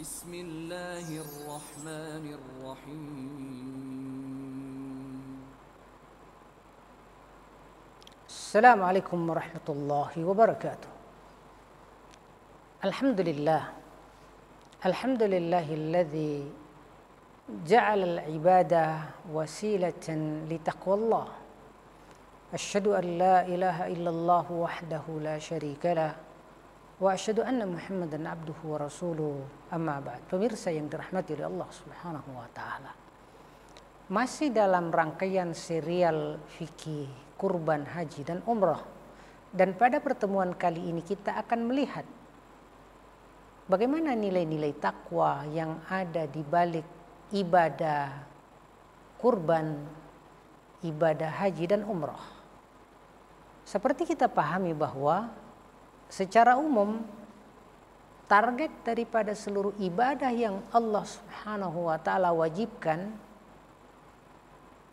بسم الله الرحمن الرحيم. السلام عليكم ورحمة الله وبركاته. الحمد لله الذي جعل العبادة وسيلة لتقوى الله. أشهد أن لا إله إلا الله وحده لا شريك له وأشهد أن محمدا عبده ورسوله أما بعد. Pemirsa yang dirahmati oleh Allah Subhanahu wa taala. Masih dalam rangkaian serial fikih kurban haji dan umrah. Dan pada pertemuan kali ini kita akan melihat bagaimana nilai-nilai takwa yang ada di balik ibadah kurban, ibadah haji dan umrah. Seperti kita pahami bahwa secara umum target daripada seluruh ibadah yang Allah Subhanahu wa taala wajibkan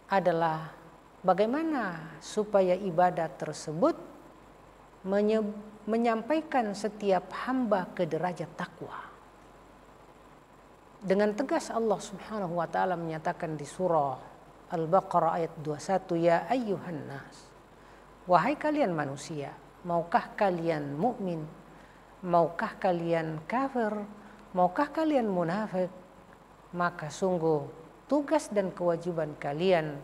adalah bagaimana supaya ibadah tersebut menyampaikan setiap hamba ke derajat takwa. Dengan tegas Allah Subhanahu wa taala menyatakan di surah Al-Baqarah ayat 21, ya ayyuhan nas, wahai kalian manusia, maukah kalian mukmin, maukah kalian kafir, maukah kalian munafik, maka sungguh tugas dan kewajiban kalian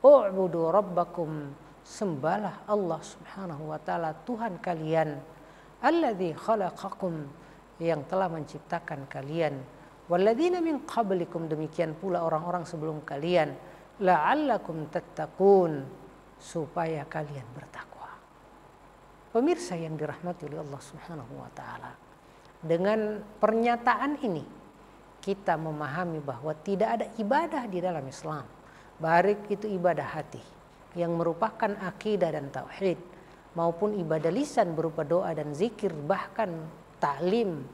u'budu rabbakum, sembahlah Allah Subhanahu wa taala Tuhan kalian, alladzi khalaqakum, yang telah menciptakan kalian, walladzina min qablikum, demikian pula orang-orang sebelum kalian, la'allakum tattaqun, supaya kalian bertakwa. Pemirsa yang dirahmati oleh Allah Subhanahu wa taala, dengan pernyataan ini kita memahami bahwa tidak ada ibadah di dalam Islam, baik itu ibadah hati yang merupakan akidah dan tauhid, maupun ibadah lisan berupa doa dan zikir, bahkan ta'lim,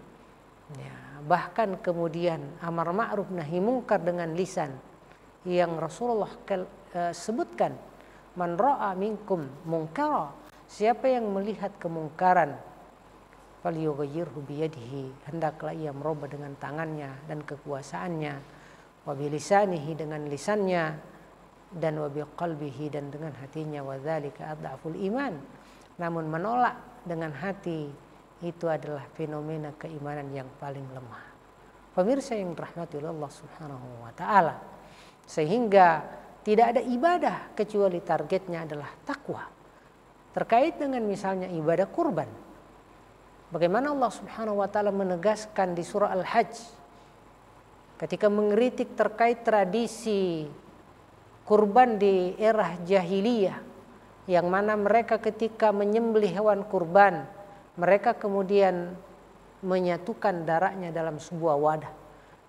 bahkan kemudian amar ma'ruf nahi mungkar dengan lisan yang Rasulullah sebutkan, man ra'a minkum munkara, siapa yang melihat kemungkaran, falyughayyirhu biyadihi, hendaklah ia merubah dengan tangannya dan kekuasaannya, wa bilisanihi, dengan lisannya, dan wa biqalbihi, dan dengan hatinya, wa dzalika adhaful iman, namun menolak dengan hati itu adalah fenomena keimanan yang paling lemah. Pemirsa yang dirahmati oleh Allah Subhanahu wa taala, sehingga tidak ada ibadah kecuali targetnya adalah takwa. Terkait dengan misalnya ibadah kurban, bagaimana Allah Subhanahu wa taala menegaskan di surah Al-Hajj ketika mengkritik terkait tradisi kurban di era jahiliyah, yang mana mereka ketika menyembelih hewan kurban, mereka kemudian menyatukan darahnya dalam sebuah wadah,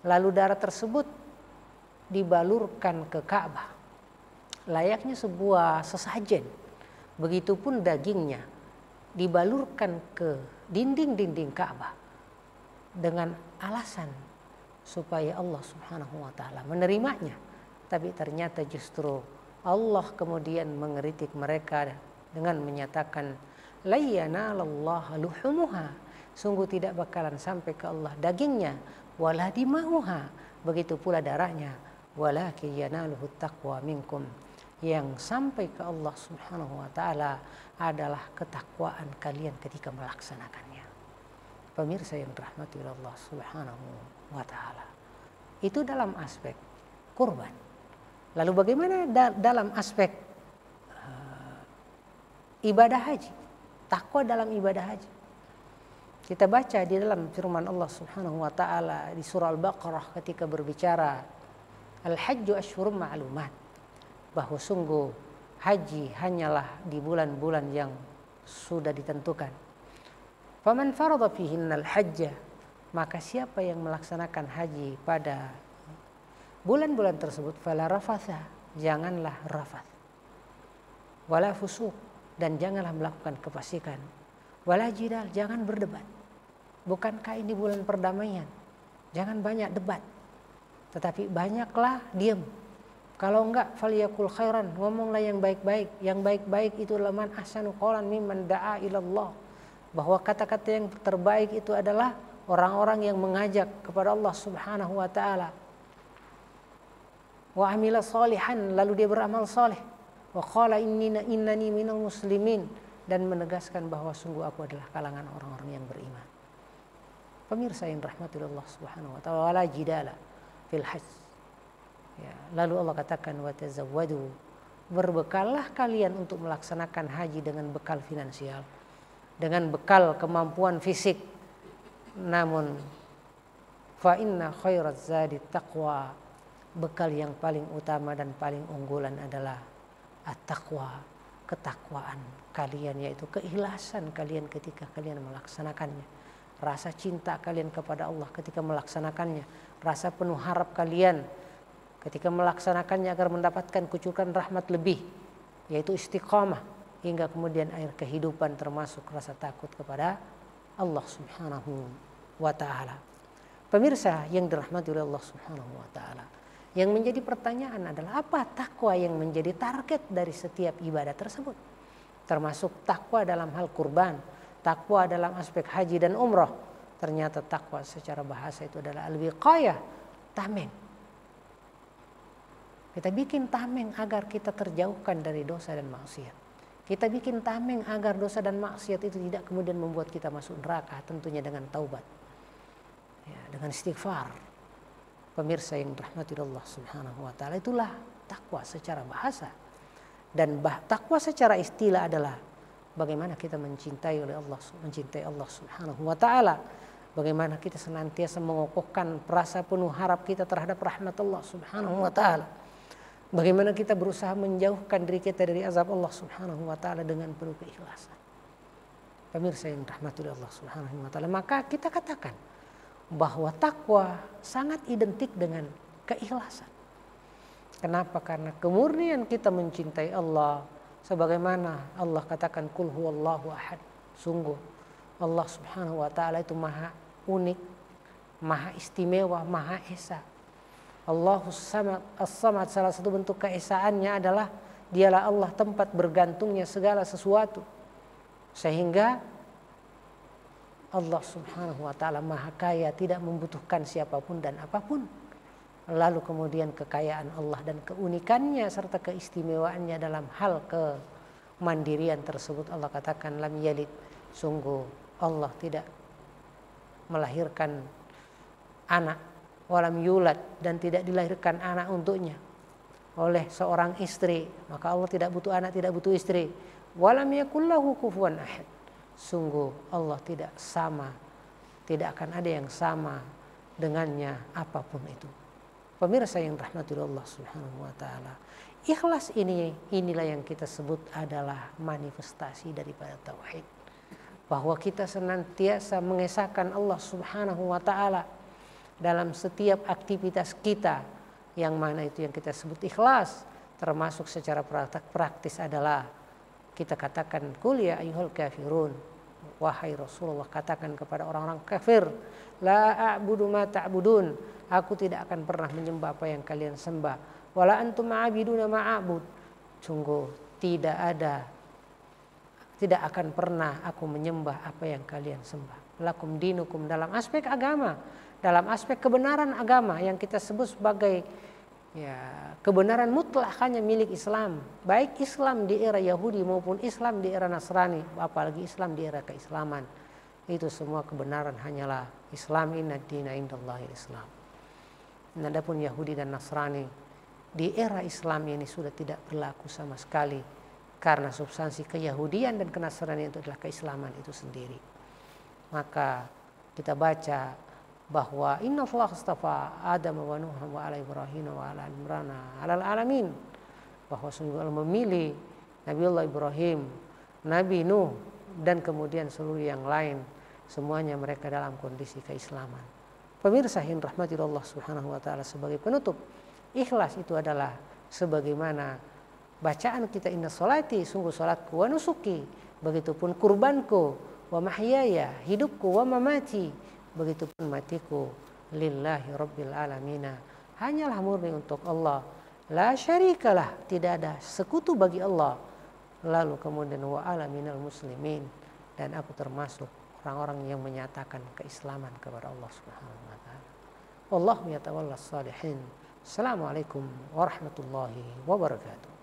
lalu darah tersebut dibalurkan ke Ka'bah layaknya sebuah sesajen. Begitupun dagingnya dibalurkan ke dinding-dinding Ka'bah dengan alasan supaya Allah Subhanahu wa taala menerimanya. Tapi ternyata justru Allah kemudian mengkritik mereka dengan menyatakan la yanalallaha luhumuha, sungguh tidak bakalan sampai ke Allah dagingnya, wala dimauha, begitu pula darahnya, walakin yanaluhu taqwa minkum, yang sampai ke Allah Subhanahu wa taala adalah ketakwaan kalian ketika melaksanakannya. Pemirsa yang dirahmati oleh Allah Subhanahu wa taala, itu dalam aspek kurban. Lalu bagaimana dalam aspek ibadah haji, takwa dalam ibadah haji? Kita baca di dalam firman Allah Subhanahu wa taala di surah Al-Baqarah ketika berbicara al-hajju asyhurun ma'lumat, bahwa sungguh haji hanyalah di bulan-bulan yang sudah ditentukan. Faman farada fihinnal hajja, maka siapa yang melaksanakan haji pada bulan-bulan tersebut, fala rafatha, janganlah rafath, wala fusuq, dan janganlah melakukan kefasikan, wala jidal, jangan berdebat. Bukankah ini bulan perdamaian? Jangan banyak debat, tetapi banyaklah diam. Kalau enggak, faliyakul khairan, ngomonglah yang baik-baik. Yang baik-baik itu adalah man ahsanu qawlan mimman da'a ilallah, bahwa kata-kata yang terbaik itu adalah orang-orang yang mengajak kepada Allah Subhanahu wa taala. Wa amila salihan, lalu dia beramal saleh. Wa qala innani minal muslimin, dan menegaskan bahwa sungguh aku adalah kalangan orang-orang yang beriman. Pemirsa yang rahmati Allah Subhanahu wa taala, wala jidala fil hajj. Ya, lalu Allah katakan wa tazawwadu, berbekallah kalian untuk melaksanakan haji dengan bekal finansial, dengan bekal kemampuan fisik. Namun fa inna khairaz zadi taqwa, bekal yang paling utama dan paling unggulan adalah at-taqwa, ketakwaan kalian, yaitu keikhlasan kalian ketika kalian melaksanakannya, rasa cinta kalian kepada Allah ketika melaksanakannya, rasa penuh harap kalian ketika melaksanakannya agar mendapatkan kucuran rahmat lebih, yaitu istiqamah, hingga kemudian air kehidupan termasuk rasa takut kepada Allah Subhanahu wa taala. Pemirsa yang dirahmati oleh Allah Subhanahu wa taala, yang menjadi pertanyaan adalah apa takwa yang menjadi target dari setiap ibadah tersebut, termasuk takwa dalam hal kurban, takwa dalam aspek haji dan umrah. Ternyata takwa secara bahasa itu adalah al-wiqayah, tameng. Kita bikin tameng agar kita terjauhkan dari dosa dan maksiat. Kita bikin tameng agar dosa dan maksiat itu tidak kemudian membuat kita masuk neraka, tentunya dengan taubat, ya, dengan istighfar. Pemirsa yang dirahmati Allah Subhanahu wa taala, itulah takwa secara bahasa. Dan takwa secara istilah adalah bagaimana kita mencintai Allah Subhanahu wa taala. Bagaimana kita senantiasa mengokohkan rasa penuh harap kita terhadap rahmat Allah Subhanahu wa taala. Bagaimana kita berusaha menjauhkan diri kita dari azab Allah Subhanahu wa taala dengan penuh keikhlasan. Pemirsa yang dirahmati Allah Subhanahu wa taala, maka kita katakan bahwa takwa sangat identik dengan keikhlasan. Kenapa? Karena kemurnian kita mencintai Allah, sebagaimana Allah katakan qul huwallahu ahad. Sungguh Allah Subhanahu wa taala itu maha unik, maha istimewa, maha esa. Allahus samad, as-samad, salah satu bentuk keesaannya adalah dialah Allah tempat bergantungnya segala sesuatu. Sehingga Allah Subhanahu wa taala maha kaya, tidak membutuhkan siapapun dan apapun. Lalu kemudian kekayaan Allah dan keunikannya serta keistimewaannya dalam hal kemandirian tersebut, Allah katakan lam yalid, sungguh Allah tidak melahirkan anak, walam yulad, dan tidak dilahirkan anak untuknya oleh seorang istri, maka Allah tidak butuh anak, tidak butuh istri. Walam yakullahu kufuwan ahad, sungguh Allah tidak sama, tidak akan ada yang sama dengannya apapun itu. Pemirsa yang rahmati Allah Subhanahu wa taala, ikhlas inilah yang kita sebut adalah manifestasi daripada tauhid, bahwa kita senantiasa mengesahkan Allah Subhanahu wa taala dalam setiap aktivitas kita, yang mana itu yang kita sebut ikhlas. Termasuk secara praktis adalah kita katakan qul ya ayyuhal kafirun, wahai Rasulullah katakan kepada orang-orang kafir, la a'budu ma ta'budun, aku tidak akan pernah menyembah apa yang kalian sembah, wala antum ma'abiduna ma'abud, sungguh tidak akan pernah aku menyembah apa yang kalian sembah. Lakum dinukum, dalam aspek agama, dalam aspek kebenaran agama yang kita sebut sebagai kebenaran mutlak hanya milik Islam, baik Islam di era Yahudi maupun Islam di era Nasrani, apalagi Islam di era keislaman, itu semua kebenaran hanyalah Islam. Inna dina indallahil Islam. Adapun Yahudi dan Nasrani di era Islam ini sudah tidak berlaku sama sekali, karena substansi keyahudian dan kenasranian itu adalah keislaman itu sendiri. Maka kita baca bahwa inna Allah astafa Adam wa Nuh wa ala Ibrahim wa ala Imran alal alamin, bahwa sungguh Allah memilih Nabiullah Ibrahim, Nabi Nuh, dan kemudian seluruh yang lain, semuanya mereka dalam kondisi keislaman. Pemirsa yang rahmati Allah Subhanahu wa taala, sebagai penutup, ikhlas itu adalah sebagaimana bacaan kita inna sholati, sungguh salatku, wa nusuki, begitupun kurbanku, wa mahyaya, hidupku, wa mamati, begitupun matiku, lillahi rabbil alamina, hanyalah murni untuk Allah, la syarikalah, tidak ada sekutu bagi Allah. Lalu kemudian wa ala minal muslimin, dan aku termasuk orang-orang yang menyatakan keislaman kepada Allah Subhanahu wa taala. Wallahu yatawallas salihin. Assalamualaikum warahmatullahi wabarakatuh.